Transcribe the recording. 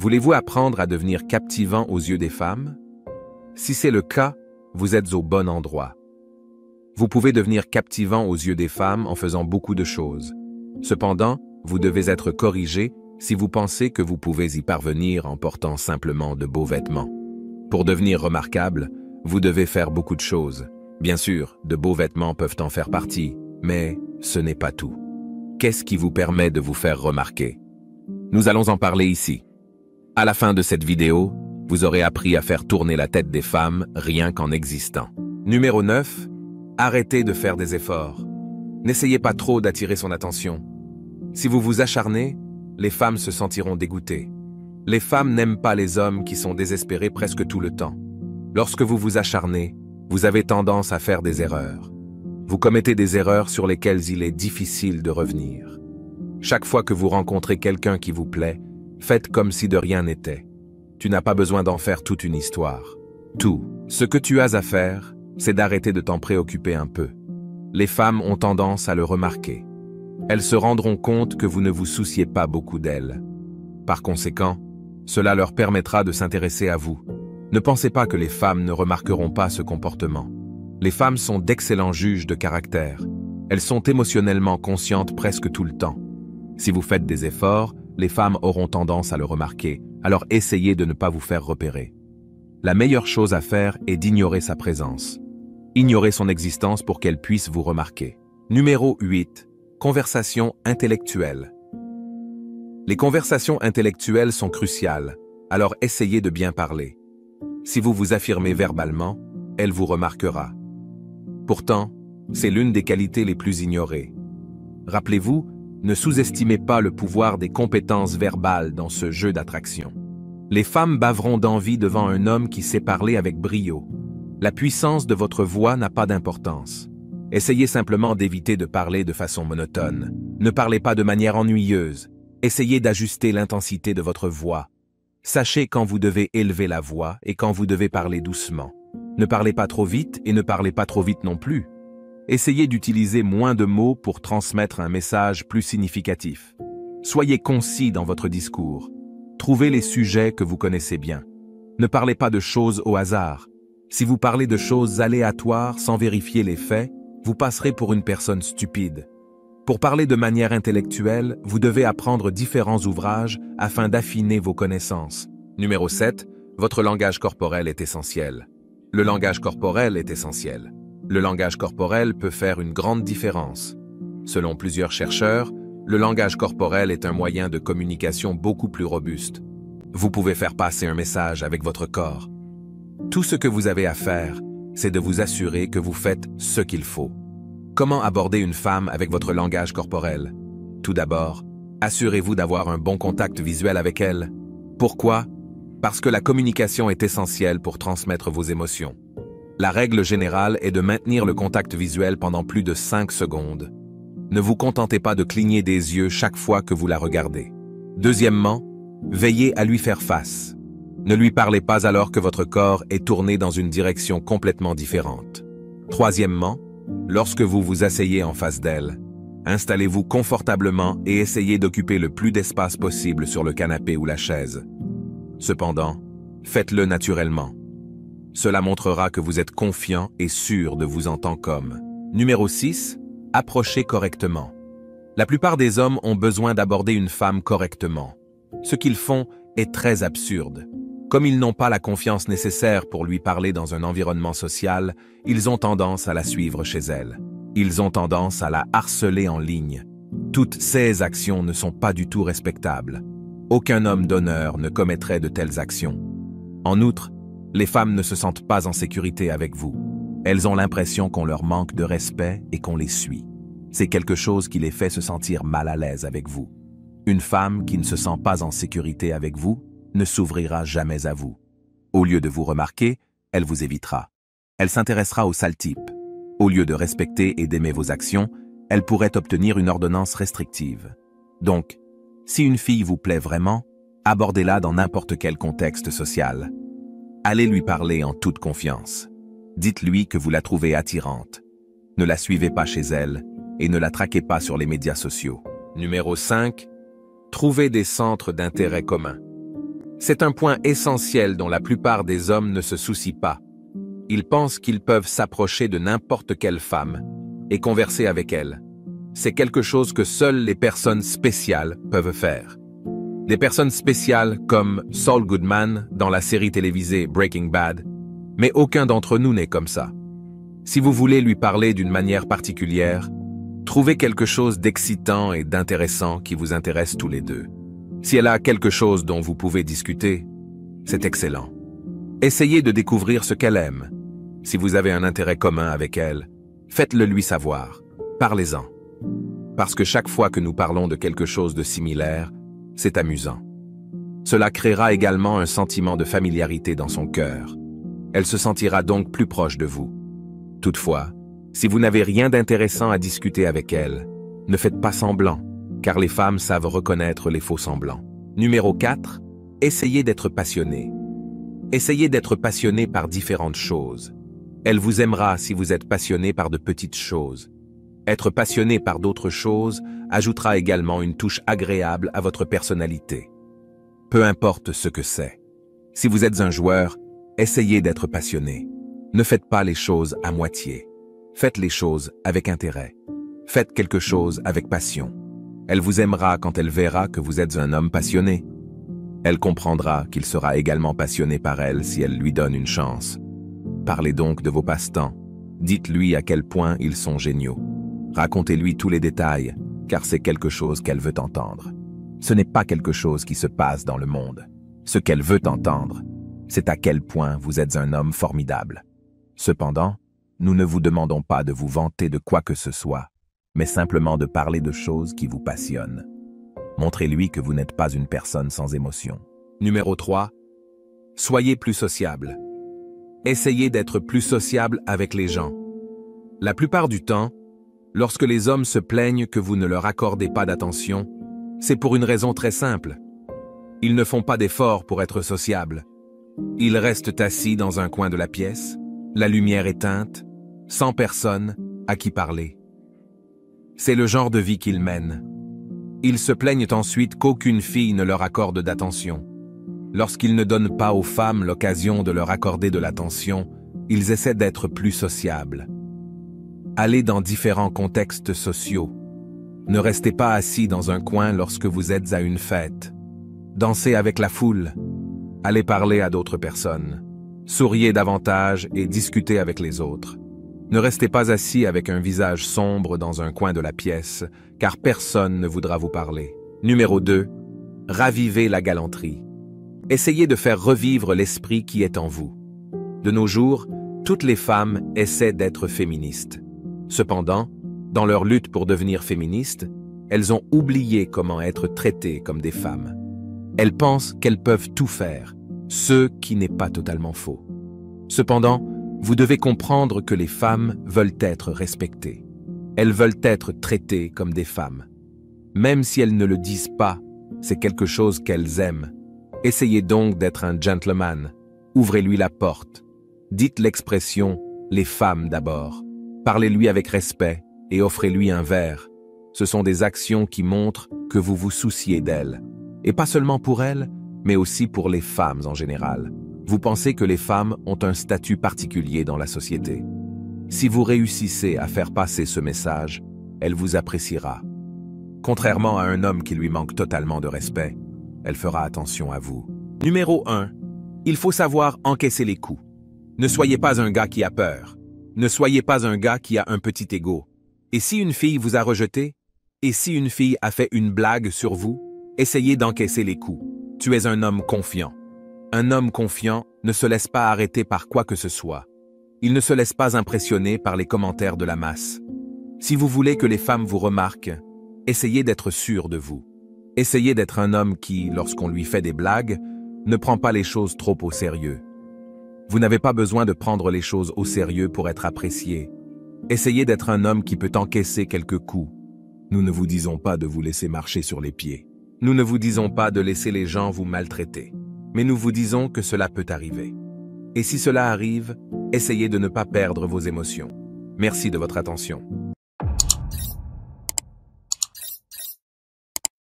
Voulez-vous apprendre à devenir captivant aux yeux des femmes? Si c'est le cas, vous êtes au bon endroit. Vous pouvez devenir captivant aux yeux des femmes en faisant beaucoup de choses. Cependant, vous devez être corrigé si vous pensez que vous pouvez y parvenir en portant simplement de beaux vêtements. Pour devenir remarquable, vous devez faire beaucoup de choses. Bien sûr, de beaux vêtements peuvent en faire partie, mais ce n'est pas tout. Qu'est-ce qui vous permet de vous faire remarquer? Nous allons en parler ici. À la fin de cette vidéo, vous aurez appris à faire tourner la tête des femmes rien qu'en existant. Numéro 9. Arrêtez de faire des efforts. N'essayez pas trop d'attirer son attention. Si vous vous acharnez, les femmes se sentiront dégoûtées. Les femmes n'aiment pas les hommes qui sont désespérés presque tout le temps. Lorsque vous vous acharnez, vous avez tendance à faire des erreurs. Vous commettez des erreurs sur lesquelles il est difficile de revenir. Chaque fois que vous rencontrez quelqu'un qui vous plaît, faites comme si de rien n'était. Tu n'as pas besoin d'en faire toute une histoire. Tout ce que tu as à faire, c'est d'arrêter de t'en préoccuper un peu. Les femmes ont tendance à le remarquer. Elles se rendront compte que vous ne vous souciez pas beaucoup d'elles. Par conséquent, cela leur permettra de s'intéresser à vous. Ne pensez pas que les femmes ne remarqueront pas ce comportement. Les femmes sont d'excellents juges de caractère. Elles sont émotionnellement conscientes presque tout le temps. Si vous faites des efforts, les femmes auront tendance à le remarquer, alors essayez de ne pas vous faire repérer. La meilleure chose à faire est d'ignorer sa présence. Ignorez son existence pour qu'elle puisse vous remarquer. Numéro 8. Conversation intellectuelle. Les conversations intellectuelles sont cruciales, alors essayez de bien parler. Si vous vous affirmez verbalement, elle vous remarquera. Pourtant, c'est l'une des qualités les plus ignorées. Rappelez-vous, ne sous-estimez pas le pouvoir des compétences verbales dans ce jeu d'attraction. Les femmes baveront d'envie devant un homme qui sait parler avec brio. La puissance de votre voix n'a pas d'importance. Essayez simplement d'éviter de parler de façon monotone. Ne parlez pas de manière ennuyeuse. Essayez d'ajuster l'intensité de votre voix. Sachez quand vous devez élever la voix et quand vous devez parler doucement. Ne parlez pas trop vite et ne parlez pas trop vite non plus. Essayez d'utiliser moins de mots pour transmettre un message plus significatif. Soyez concis dans votre discours. Trouvez les sujets que vous connaissez bien. Ne parlez pas de choses au hasard. Si vous parlez de choses aléatoires sans vérifier les faits, vous passerez pour une personne stupide. Pour parler de manière intellectuelle, vous devez apprendre différents ouvrages afin d'affiner vos connaissances. Numéro 7. Votre langage corporel est essentiel. Le langage corporel est essentiel. Le langage corporel peut faire une grande différence. Selon plusieurs chercheurs, le langage corporel est un moyen de communication beaucoup plus robuste. Vous pouvez faire passer un message avec votre corps. Tout ce que vous avez à faire, c'est de vous assurer que vous faites ce qu'il faut. Comment aborder une femme avec votre langage corporel? Tout d'abord, assurez-vous d'avoir un bon contact visuel avec elle. Pourquoi? Parce que la communication est essentielle pour transmettre vos émotions. La règle générale est de maintenir le contact visuel pendant plus de 5 secondes. Ne vous contentez pas de cligner des yeux chaque fois que vous la regardez. Deuxièmement, veillez à lui faire face. Ne lui parlez pas alors que votre corps est tourné dans une direction complètement différente. Troisièmement, lorsque vous vous asseyez en face d'elle, installez-vous confortablement et essayez d'occuper le plus d'espace possible sur le canapé ou la chaise. Cependant, faites-le naturellement. Cela montrera que vous êtes confiant et sûr de vous en tant qu'homme. Numéro 6. Approchez correctement. La plupart des hommes ont besoin d'aborder une femme correctement. Ce qu'ils font est très absurde. Comme ils n'ont pas la confiance nécessaire pour lui parler dans un environnement social, ils ont tendance à la suivre chez elle. Ils ont tendance à la harceler en ligne. Toutes ces actions ne sont pas du tout respectables. Aucun homme d'honneur ne commettrait de telles actions. En outre, les femmes ne se sentent pas en sécurité avec vous. Elles ont l'impression qu'on leur manque de respect et qu'on les suit. C'est quelque chose qui les fait se sentir mal à l'aise avec vous. Une femme qui ne se sent pas en sécurité avec vous ne s'ouvrira jamais à vous. Au lieu de vous remarquer, elle vous évitera. Elle s'intéressera aux sales types. Au lieu de respecter et d'aimer vos actions, elle pourrait obtenir une ordonnance restrictive. Donc, si une fille vous plaît vraiment, abordez-la dans n'importe quel contexte social. Allez lui parler en toute confiance. Dites-lui que vous la trouvez attirante. Ne la suivez pas chez elle et ne la traquez pas sur les médias sociaux. Numéro 5. Trouvez des centres d'intérêt commun. C'est un point essentiel dont la plupart des hommes ne se soucient pas. Ils pensent qu'ils peuvent s'approcher de n'importe quelle femme et converser avec elle. C'est quelque chose que seules les personnes spéciales peuvent faire. Des personnes spéciales comme Saul Goodman dans la série télévisée Breaking Bad, mais aucun d'entre nous n'est comme ça. Si vous voulez lui parler d'une manière particulière, trouvez quelque chose d'excitant et d'intéressant qui vous intéresse tous les deux. Si elle a quelque chose dont vous pouvez discuter, c'est excellent. Essayez de découvrir ce qu'elle aime. Si vous avez un intérêt commun avec elle, faites-le lui savoir. Parlez-en. Parce que chaque fois que nous parlons de quelque chose de similaire, c'est amusant. Cela créera également un sentiment de familiarité dans son cœur. Elle se sentira donc plus proche de vous. Toutefois, si vous n'avez rien d'intéressant à discuter avec elle, ne faites pas semblant, car les femmes savent reconnaître les faux semblants. Numéro 4. Essayez d'être passionné. Essayez d'être passionné par différentes choses. Elle vous aimera si vous êtes passionné par de petites choses. Être passionné par d'autres choses ajoutera également une touche agréable à votre personnalité. Peu importe ce que c'est. Si vous êtes un joueur, essayez d'être passionné. Ne faites pas les choses à moitié. Faites les choses avec intérêt. Faites quelque chose avec passion. Elle vous aimera quand elle verra que vous êtes un homme passionné. Elle comprendra qu'il sera également passionné par elle si elle lui donne une chance. Parlez donc de vos passe-temps. Dites-lui à quel point ils sont géniaux. Racontez-lui tous les détails, car c'est quelque chose qu'elle veut entendre. Ce n'est pas quelque chose qui se passe dans le monde. Ce qu'elle veut entendre, c'est à quel point vous êtes un homme formidable. Cependant, nous ne vous demandons pas de vous vanter de quoi que ce soit, mais simplement de parler de choses qui vous passionnent. Montrez-lui que vous n'êtes pas une personne sans émotion. Numéro 3. Soyez plus sociable. Essayez d'être plus sociable avec les gens. La plupart du temps, lorsque les hommes se plaignent que vous ne leur accordez pas d'attention, c'est pour une raison très simple. Ils ne font pas d'efforts pour être sociables. Ils restent assis dans un coin de la pièce, la lumière éteinte, sans personne à qui parler. C'est le genre de vie qu'ils mènent. Ils se plaignent ensuite qu'aucune fille ne leur accorde d'attention. Lorsqu'ils ne donnent pas aux femmes l'occasion de leur accorder de l'attention, ils essaient d'être plus sociables. Allez dans différents contextes sociaux. Ne restez pas assis dans un coin lorsque vous êtes à une fête. Dansez avec la foule. Allez parler à d'autres personnes. Souriez davantage et discutez avec les autres. Ne restez pas assis avec un visage sombre dans un coin de la pièce, car personne ne voudra vous parler. Numéro 2. Ravivez la galanterie. Essayez de faire revivre l'esprit qui est en vous. De nos jours, toutes les femmes essaient d'être féministes. Cependant, dans leur lutte pour devenir féministes, elles ont oublié comment être traitées comme des femmes. Elles pensent qu'elles peuvent tout faire, ce qui n'est pas totalement faux. Cependant, vous devez comprendre que les femmes veulent être respectées. Elles veulent être traitées comme des femmes. Même si elles ne le disent pas, c'est quelque chose qu'elles aiment. Essayez donc d'être un gentleman. Ouvrez-lui la porte. Dites l'expression « les femmes d'abord ». Parlez-lui avec respect et offrez-lui un verre. Ce sont des actions qui montrent que vous vous souciez d'elle. Et pas seulement pour elle, mais aussi pour les femmes en général. Vous pensez que les femmes ont un statut particulier dans la société. Si vous réussissez à faire passer ce message, elle vous appréciera. Contrairement à un homme qui lui manque totalement de respect, elle fera attention à vous. Numéro 1. Il faut savoir encaisser les coups. Ne soyez pas un gars qui a peur. Ne soyez pas un gars qui a un petit ego. Et si une fille vous a rejeté? Et si une fille a fait une blague sur vous? Essayez d'encaisser les coups. Tu es un homme confiant. Un homme confiant ne se laisse pas arrêter par quoi que ce soit. Il ne se laisse pas impressionner par les commentaires de la masse. Si vous voulez que les femmes vous remarquent, essayez d'être sûr de vous. Essayez d'être un homme qui, lorsqu'on lui fait des blagues, ne prend pas les choses trop au sérieux. Vous n'avez pas besoin de prendre les choses au sérieux pour être apprécié. Essayez d'être un homme qui peut encaisser quelques coups. Nous ne vous disons pas de vous laisser marcher sur les pieds. Nous ne vous disons pas de laisser les gens vous maltraiter. Mais nous vous disons que cela peut arriver. Et si cela arrive, essayez de ne pas perdre vos émotions. Merci de votre attention.